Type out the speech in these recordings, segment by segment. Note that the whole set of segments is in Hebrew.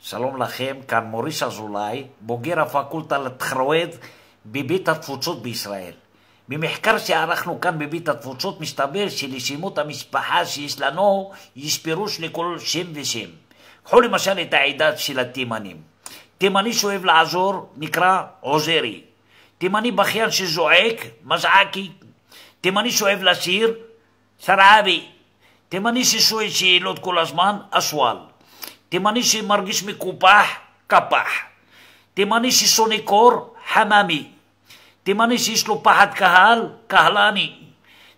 שלום לכם, כאן מוריס אזולאי, בוגר הפקולטה לתחרוית בבית התפוצות בישראל. במחקר שערכנו כאן בבית התפוצות מסתבר שלשמות המשפחה שיש לנו יש פירוש לכל שם ושם. קחו למשל את העדה של התימנים. תימני שאוהב לעזור נקרא עוזרי. תימני בכיין שזועק מזעקי. תימני שאוהב לשיר סרעבי. תימני ששואל שאלות כל הזמן אסואל. תימני שמרגיש מקופח, קפח. תימני ששונא קור, חממי. תימני שיש לו פחד קהל, קהלני.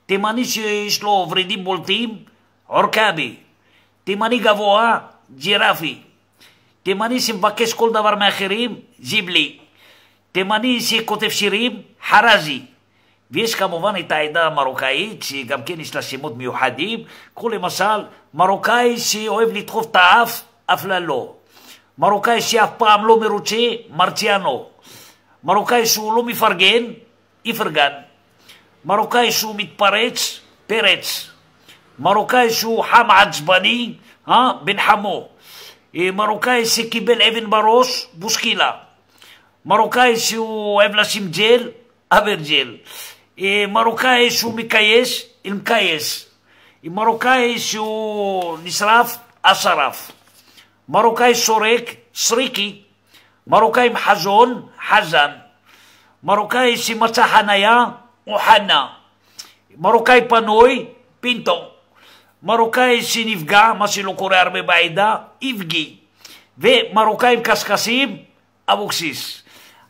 תימני שיש לו ורידים בולטים, עורקבי. תימני גבוה, ג'ירפי. תימני שמבקש כל דבר מאחרים, זיבלי. תימני שכותב שירים, חרזי. ויש כמובן את העדה המרוקאית, שגם כן יש לה שמות מיוחדים. קחו למשל, מרוקאי שאוהב לדחוף את האף, אף ללא. מרוקאי שאף פעם לא מרוצה, מרציאנו. מרוקאי שהוא לא מפרגן, יפרגן. מרוקאי שהוא מתפרץ, פרץ. מרוקאי שהוא חם עצבני, בן חמו. מרוקאי שקיבל אבן בראש, בושקילה. מרוקאי שהוא אוהב לשים ג'ל, אברג'ל. מרוקאי שהוא מקייס, אלמקייס. מרוקאי שהוא נשרף, אשרף. מרוקאי סורק, סריקי. מרוקאי עם חזון, חזן. מרוקאי שמצא חניה, אוחנה. מרוקאי פנוי, פינטו. מרוקאי שנפגע, מה שלא קורה הרבה בעדה, יפגי. ומרוקאים קסקסים, אבוקסיס.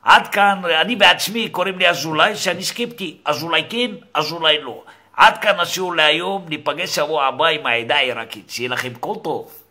עד כאן, אני בעצמי קוראים לי אזולאי, שאני סקפטי, אזולאי כן, אזולאי לא. עד כאן השיעור להיום, ניפגש שבוע הבא עם העדה העיראקית. שיהיה לכם כל טוב.